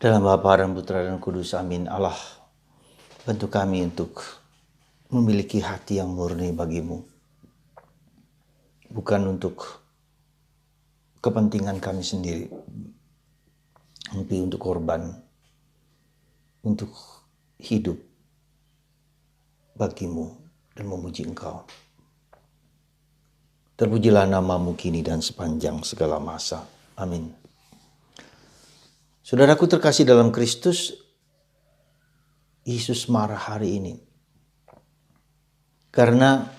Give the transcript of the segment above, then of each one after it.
Dalam Bapa dan Putra dan Kudus, amin. Allah, bantu kami untuk memiliki hati yang murni bagimu. Bukan untuk kepentingan kami sendiri, tapi untuk korban, untuk hidup bagimu dan memuji Engkau. Terpujilah namamu kini dan sepanjang segala masa. Amin. Saudaraku terkasih dalam Kristus, Yesus marah hari ini karena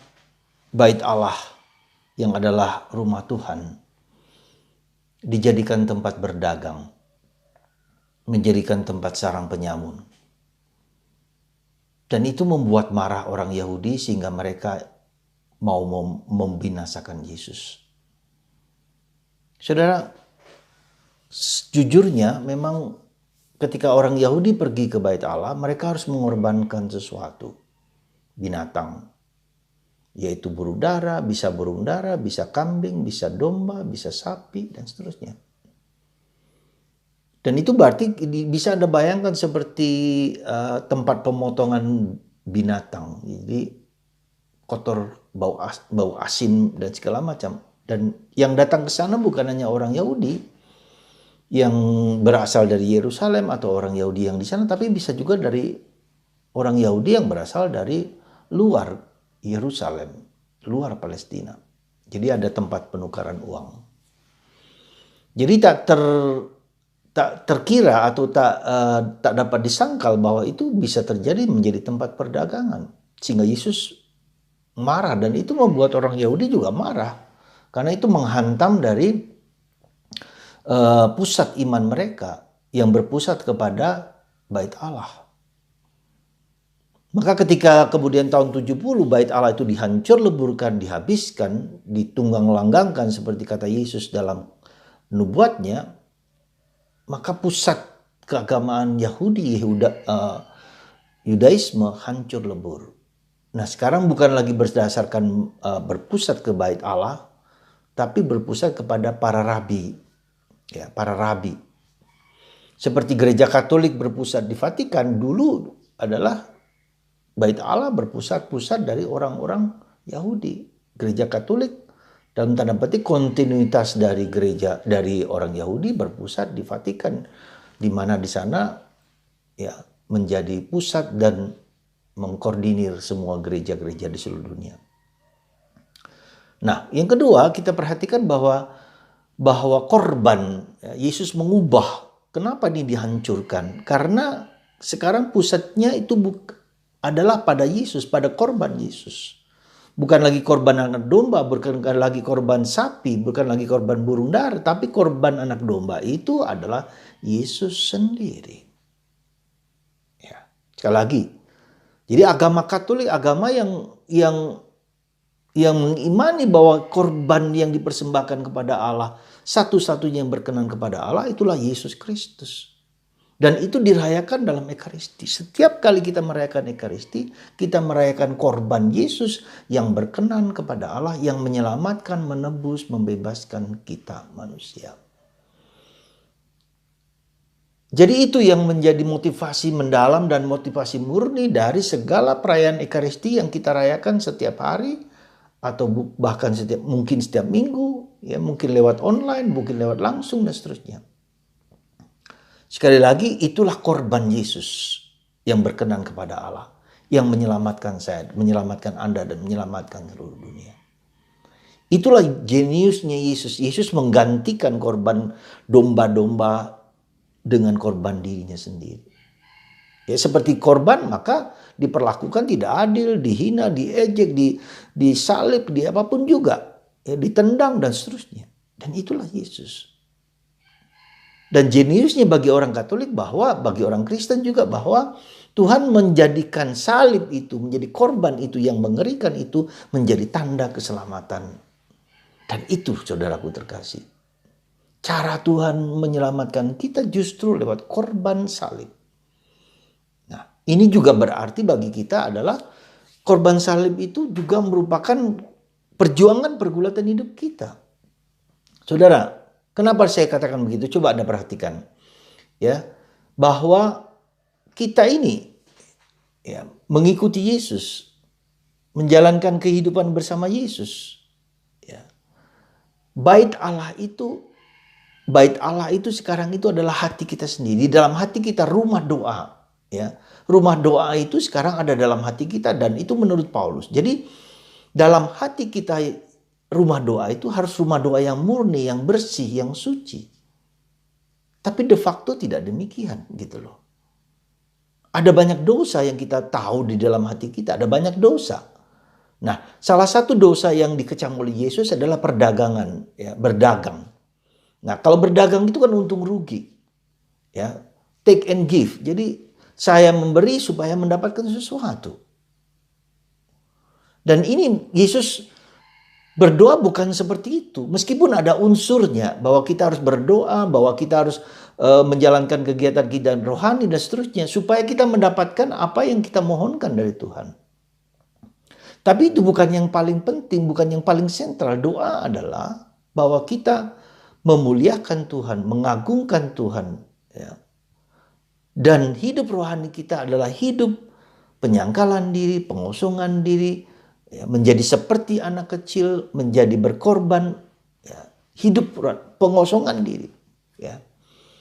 bait Allah yang adalah rumah Tuhan dijadikan tempat berdagang, menjadikan tempat sarang penyamun. Dan itu membuat marah orang Yahudi sehingga mereka mau membinasakan Yesus. Saudara, jujurnya memang ketika orang Yahudi pergi ke bait Allah, mereka harus mengorbankan sesuatu. Binatang, yaitu burung dara, bisa kambing, bisa domba, bisa sapi, dan seterusnya. Dan itu berarti bisa Anda bayangkan seperti tempat pemotongan binatang. Jadi kotor, bau asin, dan segala macam. Dan yang datang ke sana bukan hanya orang Yahudi yang berasal dari Yerusalem atau orang Yahudi yang di sana, tapi bisa juga dari orang Yahudi yang berasal dari luar Yerusalem, luar Palestina. Jadi ada tempat penukaran uang. Jadi tak terkira atau tak dapat disangkal bahwa itu bisa terjadi menjadi tempat perdagangan. Sehingga Yesus marah, dan itu membuat orang Yahudi juga marah. Karena itu menghantam dari pusat iman mereka yang berpusat kepada bait Allah. Maka ketika kemudian tahun 70 bait Allah itu dihancur leburkan, dihabiskan, ditunggang langgangkan seperti kata Yesus dalam nubuatnya, maka pusat keagamaan Yudaisme hancur lebur. Nah, sekarang bukan lagi berdasarkan berpusat ke bait Allah, tapi berpusat kepada para rabi. Ya, para rabi. Seperti gereja Katolik berpusat di Vatikan, dulu adalah bait Allah berpusat dari orang-orang Yahudi. Gereja Katolik dalam tanda petik kontinuitas dari orang Yahudi berpusat di Vatikan, di mana di sana ya menjadi pusat dan mengkoordinir semua gereja-gereja di seluruh dunia. Nah, yang kedua kita perhatikan bahwa korban, Yesus mengubah. Kenapa ini dihancurkan? Karena sekarang pusatnya itu adalah pada Yesus, pada korban Yesus. Bukan lagi korban anak domba, bukan lagi korban sapi, bukan lagi korban burung dara, tapi korban anak domba itu adalah Yesus sendiri. Ya, sekali lagi. Jadi agama Katolik, agama yang mengimani bahwa korban yang dipersembahkan kepada Allah, satu-satunya yang berkenan kepada Allah, itulah Yesus Kristus. Dan itu dirayakan dalam Ekaristi. Setiap kali kita merayakan Ekaristi, kita merayakan korban Yesus yang berkenan kepada Allah, yang menyelamatkan, menebus, membebaskan kita manusia. Jadi itu yang menjadi motivasi mendalam dan motivasi murni dari segala perayaan Ekaristi yang kita rayakan setiap hari, atau bahkan mungkin setiap minggu, ya mungkin lewat online, mungkin lewat langsung, dan seterusnya. Sekali lagi, itulah korban Yesus yang berkenan kepada Allah, yang menyelamatkan saya, menyelamatkan Anda, dan menyelamatkan seluruh dunia. Itulah jeniusnya Yesus. Yesus menggantikan korban domba-domba dengan korban dirinya sendiri. Ya, seperti korban maka diperlakukan tidak adil, dihina, diejek, disalib, apapun juga, ya, ditendang dan seterusnya. Dan itulah Yesus. Dan jeniusnya bagi orang Katolik, bagi orang Kristen juga, bahwa Tuhan menjadikan salib itu, menjadi korban itu yang mengerikan itu, menjadi tanda keselamatan. Dan itu, saudaraku terkasih, cara Tuhan menyelamatkan kita justru lewat korban salib. Nah, ini juga berarti bagi kita adalah korban salib itu juga merupakan perjuangan pergulatan hidup kita. Saudara, kenapa saya katakan begitu? Coba Anda perhatikan. Ya, bahwa kita ini mengikuti Yesus, menjalankan kehidupan bersama Yesus. Ya. Bait Allah itu sekarang itu adalah hati kita sendiri. Di dalam hati kita rumah doa. Ya. Rumah doa itu sekarang ada dalam hati kita, dan itu menurut Paulus. Jadi dalam hati kita rumah doa itu harus rumah doa yang murni, yang bersih, yang suci. Tapi de facto tidak demikian gitu loh. Ada banyak dosa yang kita tahu di dalam hati kita, ada banyak dosa. Nah, salah satu dosa yang dikecam oleh Yesus adalah perdagangan, ya, berdagang. Nah, kalau berdagang itu kan untung rugi. Ya, take and give. Jadi saya memberi supaya mendapatkan sesuatu. Dan ini Yesus berdoa bukan seperti itu. Meskipun ada unsurnya bahwa kita harus berdoa, bahwa kita harus menjalankan kegiatan kita rohani dan seterusnya, supaya kita mendapatkan apa yang kita mohonkan dari Tuhan. Tapi itu bukan yang paling penting, bukan yang paling sentral. Doa adalah bahwa kita memuliakan Tuhan, mengagungkan Tuhan. Ya. Dan hidup rohani kita adalah hidup penyangkalan diri, pengosongan diri, ya, menjadi seperti anak kecil, menjadi berkorban, ya, hidup pengosongan diri. Ya.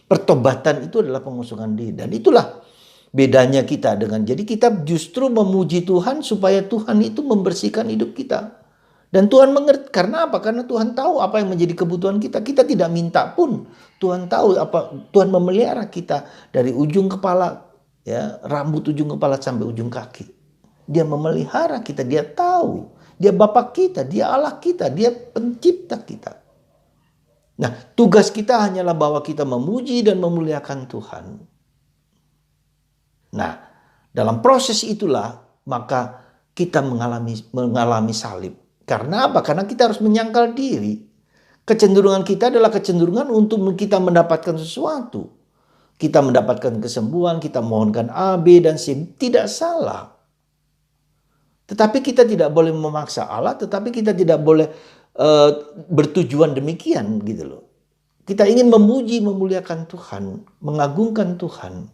Pertobatan itu adalah pengosongan diri, dan itulah bedanya kita dengan, jadi kita justru memuji Tuhan supaya Tuhan itu membersihkan hidup kita. Dan Tuhan mengerti, karena apa? Karena Tuhan tahu apa yang menjadi kebutuhan kita. Kita tidak minta pun, Tuhan tahu apa. Tuhan memelihara kita dari ujung kepala, ya, rambut ujung kepala sampai ujung kaki. Dia memelihara kita, dia tahu. Dia Bapa kita, dia Allah kita, dia pencipta kita. Nah, tugas kita hanyalah bahwa kita memuji dan memuliakan Tuhan. Nah, dalam proses itulah maka kita mengalami salib. Karena apa? Karena kita harus menyangkal diri. Kecenderungan kita adalah kecenderungan untuk kita mendapatkan sesuatu. Kita mendapatkan kesembuhan, kita mohonkan A, B, dan C. Tidak salah. Tetapi kita tidak boleh memaksa Allah, tetapi kita tidak boleh bertujuan demikian gitu loh. Kita ingin memuji, memuliakan Tuhan, mengagungkan Tuhan.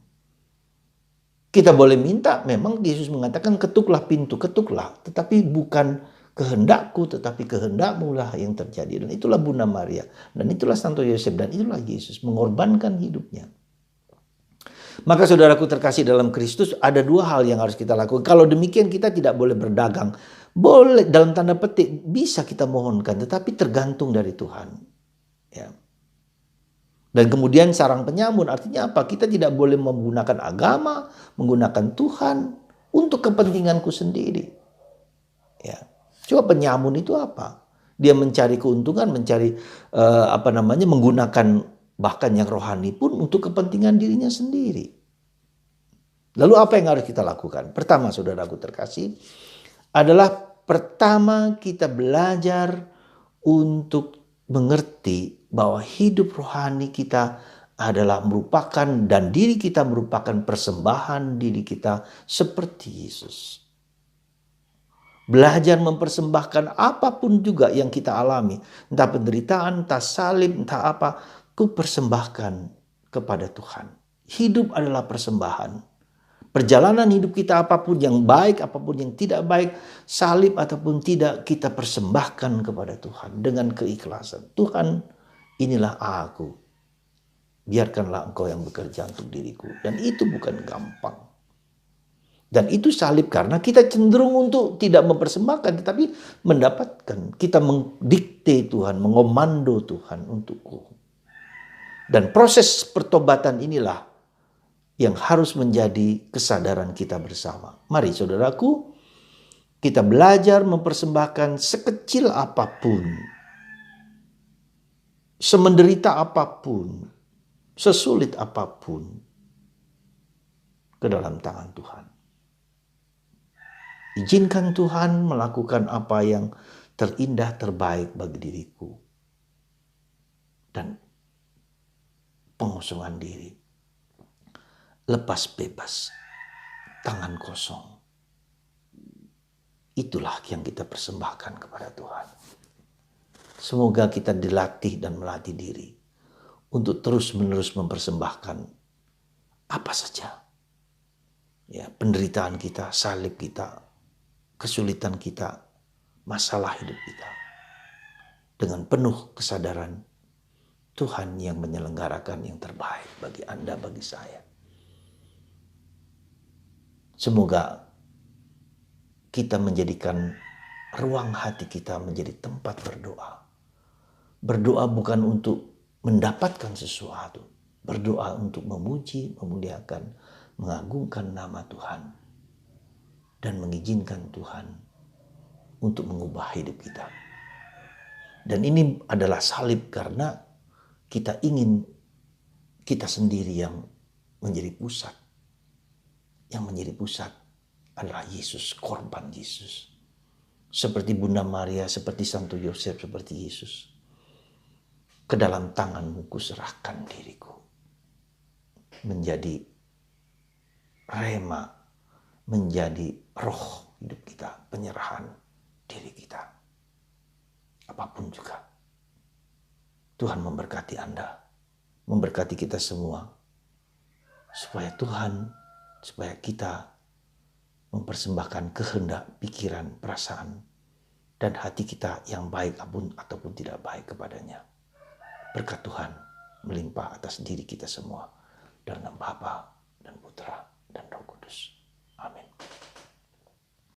Kita boleh minta, memang Yesus mengatakan ketuklah pintu, ketuklah. Tetapi bukan kehendakku, tetapi kehendakmu lah yang terjadi. Dan itulah Bunda Maria, dan itulah Santo Yosef, dan itulah Yesus mengorbankan hidupnya. Maka saudaraku terkasih dalam Kristus, ada dua hal yang harus kita lakukan. Kalau demikian kita tidak boleh berdagang. Boleh dalam tanda petik, bisa kita mohonkan, tetapi tergantung dari Tuhan. Ya. Dan kemudian sarang penyamun, artinya apa? Kita tidak boleh menggunakan agama, menggunakan Tuhan untuk kepentinganku sendiri. Ya. Coba penyamun itu apa? Dia mencari keuntungan, mencari menggunakan bahkan yang rohani pun untuk kepentingan dirinya sendiri. Lalu apa yang harus kita lakukan? Pertama, saudaraku terkasih, adalah pertama kita belajar untuk mengerti bahwa hidup rohani kita adalah merupakan, dan diri kita merupakan persembahan diri kita seperti Yesus. Belajar mempersembahkan apapun juga yang kita alami. Entah penderitaan, entah salib, entah apa. Ku persembahkan kepada Tuhan. Hidup adalah persembahan. Perjalanan hidup kita apapun yang baik, apapun yang tidak baik, salib ataupun tidak, kita persembahkan kepada Tuhan dengan keikhlasan. Tuhan, inilah aku. Biarkanlah Engkau yang bekerja untuk diriku. Dan itu bukan gampang. Dan itu salib karena kita cenderung untuk tidak mempersembahkan, tetapi mendapatkan. Kita mendikte Tuhan, mengomando Tuhan untukku. Dan proses pertobatan inilah yang harus menjadi kesadaran kita bersama. Mari saudaraku, kita belajar mempersembahkan sekecil apapun, semenderita apapun, sesulit apapun ke dalam tangan Tuhan. Izinkan Tuhan melakukan apa yang terindah, terbaik bagi diriku. Dan pengosongan diri. Lepas bebas, tangan kosong. Itulah yang kita persembahkan kepada Tuhan. Semoga kita dilatih dan melatih diri untuk terus-menerus mempersembahkan apa saja. Ya, penderitaan kita, salib kita, kesulitan kita, masalah hidup kita. Dengan penuh kesadaran Tuhan yang menyelenggarakan yang terbaik bagi Anda, bagi saya. Semoga kita menjadikan ruang hati kita menjadi tempat berdoa. Berdoa bukan untuk mendapatkan sesuatu. Berdoa untuk memuji, memuliakan, mengagungkan nama Tuhan. Dan mengizinkan Tuhan untuk mengubah hidup kita. Dan ini adalah salib karena kita ingin kita sendiri yang menjadi pusat. Yang menjadi pusat adalah Yesus, korban Yesus. Seperti Bunda Maria, seperti Santo Yosef, seperti Yesus. Ke dalam tanganmu kuserahkan diriku. Menjadi rema, menjadi roh hidup kita, penyerahan diri kita. Apapun juga. Tuhan memberkati Anda, memberkati kita semua. Supaya Tuhan, supaya kita mempersembahkan kehendak, pikiran, perasaan, dan hati kita yang baik ataupun tidak baik kepadanya. Berkat Tuhan melimpah atas diri kita semua. Dalam nama Bapa dan Putra dan Roh Kudus. Amin.